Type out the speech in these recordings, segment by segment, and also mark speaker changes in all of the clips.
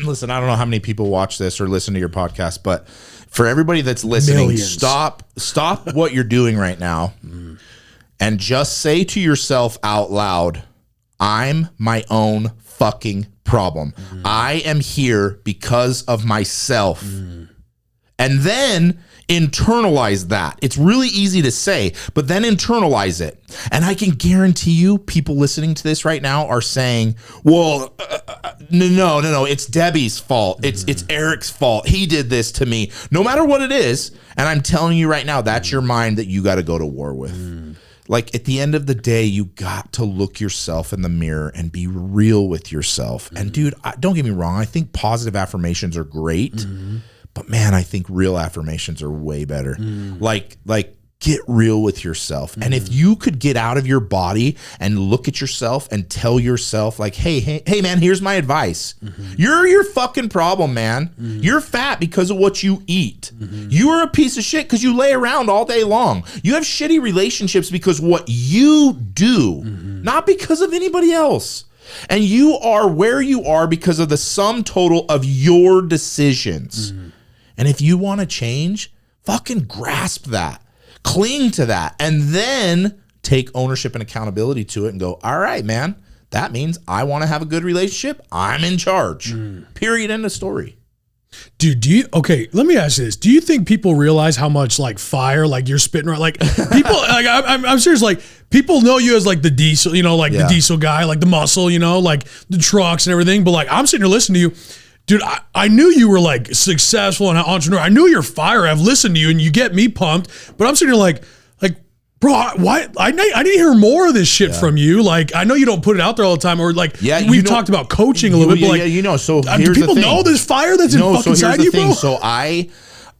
Speaker 1: listen, I don't know how many people watch this or listen to your podcast, but for everybody that's listening,
Speaker 2: Millions.
Speaker 1: stop what you're doing right now and just say to yourself out loud, I'm my own fucking problem. I am here because of myself. And then internalize that. It's really easy to say, but then internalize it. And I can guarantee you people listening to this right now are saying, well, no, it's Debbie's fault. It's Eric's fault. He did this to me. No matter what it is. And I'm telling you right now, that's your mind that you got to go to war with. Like at the end of the day, you got to look yourself in the mirror and be real with yourself. And dude, don't get me wrong. I think positive affirmations are great. But man, I think real affirmations are way better. Like get real with yourself. And if you could get out of your body and look at yourself and tell yourself like, hey man, here's my advice. You're your fucking problem, man. You're fat because of what you eat. You are a piece of shit because you lay around all day long. You have shitty relationships because what you do, not because of anybody else. And you are where you are because of the sum total of your decisions. And if you want to change, fucking grasp that, cling to that, and then take ownership and accountability to it and go, all right, man, that means I want to have a good relationship. I'm in charge. Period. End of story.
Speaker 2: Dude, okay, let me ask you this. Do you think people realize how much like fire, like you're spitting right? Like people, like I'm serious, like people know you as like the diesel, you know, like the diesel guy, like the muscle, you know, like the trucks and everything. But like, I'm sitting here listening to you. Dude, I knew you were like successful and an entrepreneur. I knew you're fire. I've listened to you and you get me pumped. But I'm sitting here like, bro, why? I need to hear more of this shit from you. Like, I know you don't put it out there all the time, or like, we've talked about coaching a little bit. But like,
Speaker 1: you know, so
Speaker 2: do people know this fire that's in fucking inside you, bro?
Speaker 1: So I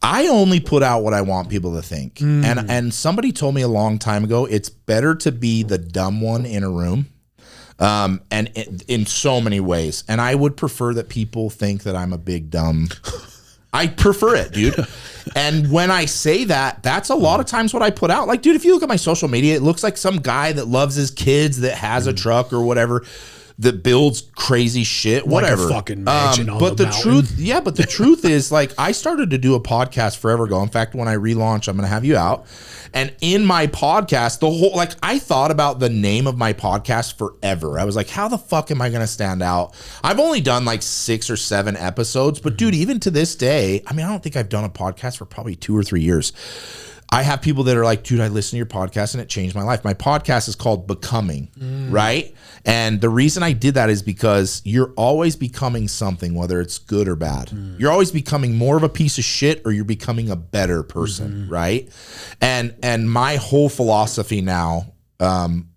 Speaker 1: only put out what I want people to think. And somebody told me a long time ago, it's better to be the dumb one in a room. And in so many ways. And I would prefer that people think that I'm a big dumb. I prefer it, dude. And when I say that, that's a lot of times what I put out. Like, dude, if you look at my social media, it looks like some guy that loves his kids that has a truck or whatever that builds crazy shit, whatever.
Speaker 2: Like a fucking mansion on the mountain.
Speaker 1: But the truth is, like, I started to do a podcast forever ago. In fact, when I relaunch, I'm going to have you out. And in my podcast, I thought about the name of my podcast forever. I was like, how the fuck am I going to stand out? I've only done like 6 or 7 episodes, but dude, even to this day, I mean, I don't think I've done a podcast for probably 2 or 3 years. I have people that are like, dude, I listened to your podcast and it changed my life. My podcast is called Becoming, right? And the reason I did that is because you're always becoming something, whether it's good or bad. You're always becoming more of a piece of shit or you're becoming a better person, right? And my whole philosophy now,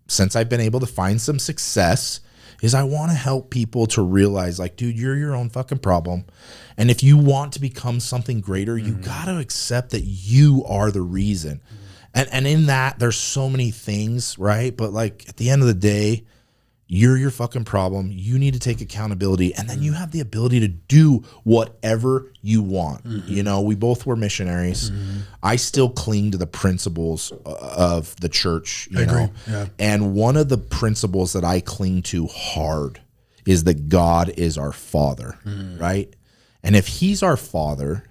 Speaker 1: since I've been able to find some success, is I want to help people to realize, like, dude, you're your own fucking problem. And if you want to become something greater, you got to accept that you are the reason. And in that, there's so many things, right? But like at the end of the day, you're your fucking problem. You need to take accountability. And then you have the ability to do whatever you want. You know, we both were missionaries. I still cling to the principles of the church, you know. Yeah. And one of the principles that I cling to hard is that God is our Father, right? And if he's our Father,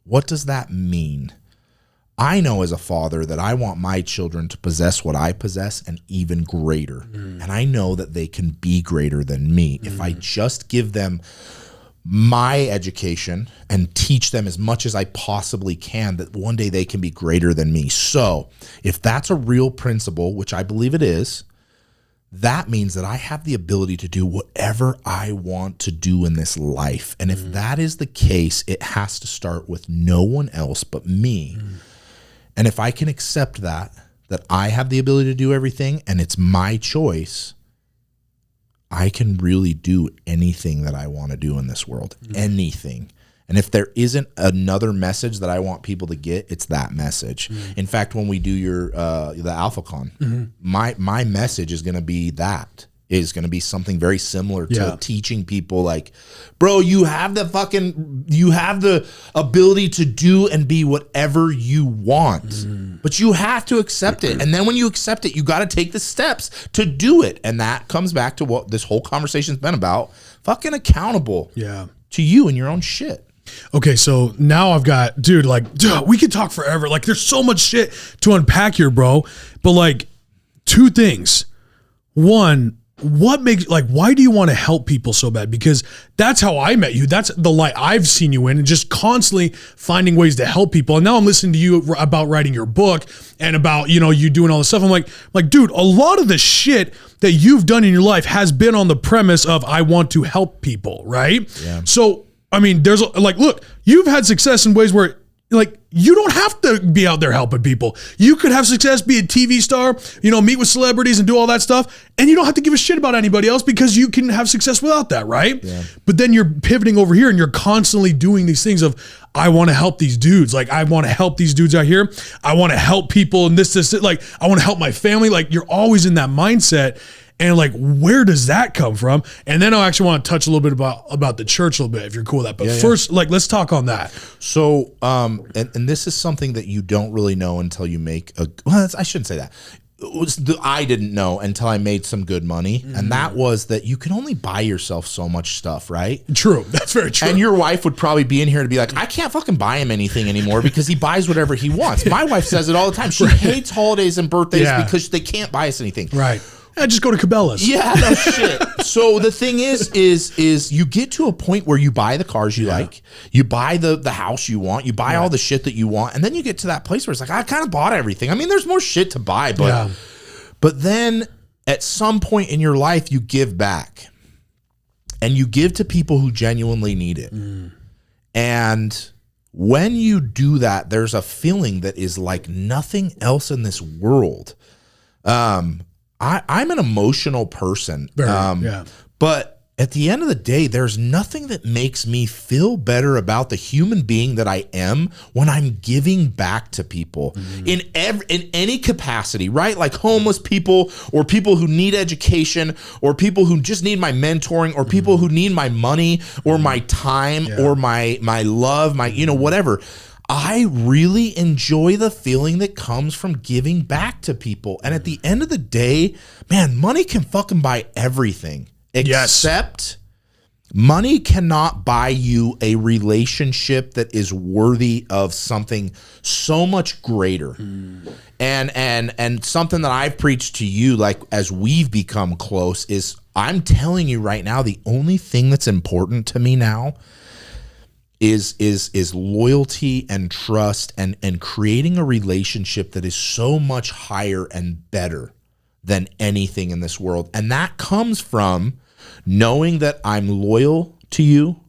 Speaker 1: what does that mean? I know as a father that I want my children to possess what I possess and even greater. And I know that they can be greater than me if I just give them my education and teach them as much as I possibly can, that one day they can be greater than me. So if that's a real principle, which I believe it is, that means that I have the ability to do whatever I want to do in this life. And if that is the case, it has to start with no one else but me. And if I can accept that I have the ability to do everything and it's my choice, I can really do anything that I want to do in this world, anything. And if there isn't another message that I want people to get, it's that message. In fact, when we do the AlphaCon, my message is going to be that. Is going to be something very similar to teaching people like, bro, you have the ability to do and be whatever you want, but you have to accept it. And then when you accept it, you got to take the steps to do it. And that comes back to what this whole conversation's been about, fucking accountable.
Speaker 2: Yeah.
Speaker 1: to you and your own shit.
Speaker 2: Okay, so now I've got, dude, we could talk forever. Like, there's so much shit to unpack here, bro. But like, two things. One, what makes, why do you want to help people so bad? Because that's how I met you. That's the light I've seen you in, and just constantly finding ways to help people. And now I'm listening to you about writing your book and about, you doing all this stuff. I'm like, dude, a lot of the shit that you've done in your life has been on the premise of, I want to help people, right? Yeah. So, I mean, there's look, you've had success in ways where you don't have to be out there helping people. You could have success, be a TV star, meet with celebrities and do all that stuff. And you don't have to give a shit about anybody else because you can have success without that, right? Yeah. But then you're pivoting over here and you're constantly doing these things of, I want to help these dudes. I want to help these dudes out here. I want to help people and this. I want to help my family. You're always in that mindset. And where does that come from? And then I actually want to touch a little bit about the church a little bit, if you're cool with that. But first, let's talk on that.
Speaker 1: So, and this is something that you don't really know until you make I shouldn't say that. I didn't know until I made some good money. And that was that you can only buy yourself so much stuff, right?
Speaker 2: True. That's very true.
Speaker 1: And your wife would probably be in here to be like, I can't fucking buy him anything anymore because he buys whatever he wants. My wife says it all the time. She hates holidays and birthdays because they can't buy us anything.
Speaker 2: Right. I just go to Cabela's.
Speaker 1: Yeah, no shit. So the thing is you get to a point where you buy the cars you like, you buy the house you want, you buy all the shit that you want, and then you get to that place where it's like, I kind of bought everything. I mean, there's more shit to buy, but then at some point in your life, you give back, and you give to people who genuinely need it. And when you do that, there's a feeling that is like nothing else in this world. I'm an emotional person, but at the end of the day, there's nothing that makes me feel better about the human being that I am when I'm giving back to people in any capacity, right? Like homeless people or people who need education or people who just need my mentoring or people who need my money or my time or my love, my, whatever. I really enjoy the feeling that comes from giving back to people. And at the end of the day, man, money can fucking buy everything. Except money cannot buy you a relationship that is worthy of something so much greater. And something that I've preached to you, as we've become close, is I'm telling you right now, the only thing that's important to me now is loyalty and trust and creating a relationship that is so much higher and better than anything in this world. And that comes from knowing that I'm loyal to you,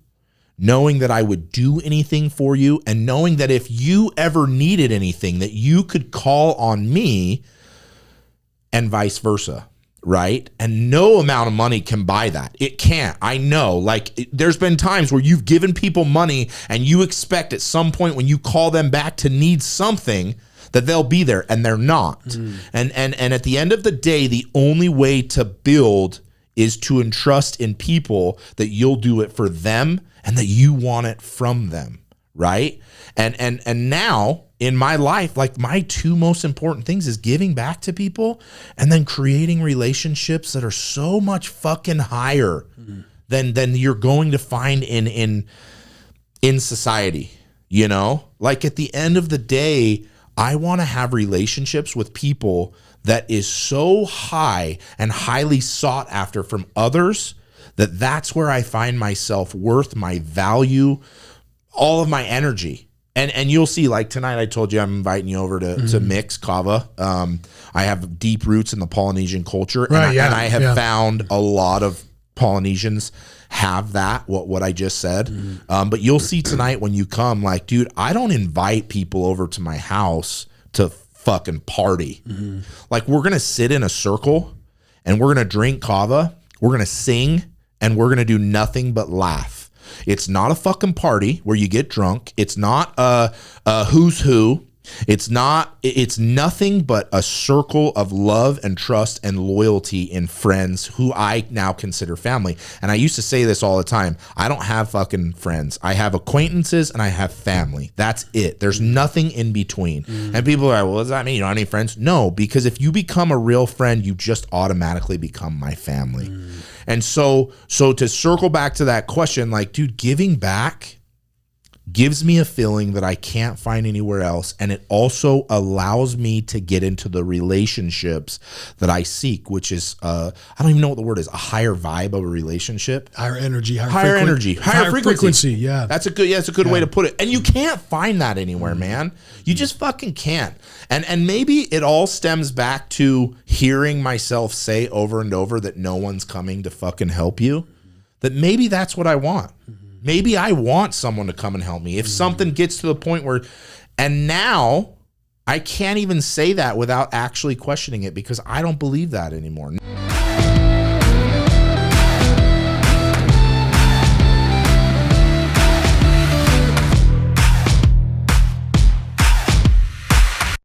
Speaker 1: knowing that I would do anything for you, and knowing that if you ever needed anything, that you could call on me and vice versa. Right? And no amount of money can buy that. It can't. I know. There's been times where you've given people money and you expect at some point when you call them back to need something that they'll be there, and they're not. And at the end of the day, the only way to build is to entrust in people that you'll do it for them and that you want it from them. Right? And now in my life, my two most important things is giving back to people and then creating relationships that are so much fucking higher than you're going to find in society. At the end of the day, I want to have relationships with people that is so high and highly sought after from others that's where I find my self-worth, my value, all of my energy. And you'll see, tonight I told you I'm inviting you over to mix kava. I have deep roots in the Polynesian culture. And I have found a lot of Polynesians have that, what I just said. But you'll see tonight when you come, dude, I don't invite people over to my house to fucking party. We're going to sit in a circle and we're going to drink kava. We're going to sing and we're going to do nothing but laugh. It's not a fucking party where you get drunk. It's not a who's who. It's nothing but a circle of love and trust and loyalty in friends who I now consider family. And I used to say this all the time. I don't have fucking friends. I have acquaintances and I have family. That's it. There's nothing in between. And people are like, well, does that mean you don't have any friends? No, because if you become a real friend, you just automatically become my family. And so to circle back to that question, like, dude, giving back gives me a feeling that I can't find anywhere else. And it also allows me to get into the relationships that I seek, which is, I don't even know what the word is, a higher vibe of a relationship.
Speaker 2: Higher energy,
Speaker 1: higher energy, higher frequency.
Speaker 2: Yeah.
Speaker 1: That's a good way to put it. And you can't find that anywhere, man. You just fucking can't. And maybe it all stems back to hearing myself say over and over that no one's coming to fucking help you. That maybe that's what I want. Maybe I want someone to come and help me. If something gets to the point where, and now I can't even say that without actually questioning it, because I don't believe that anymore.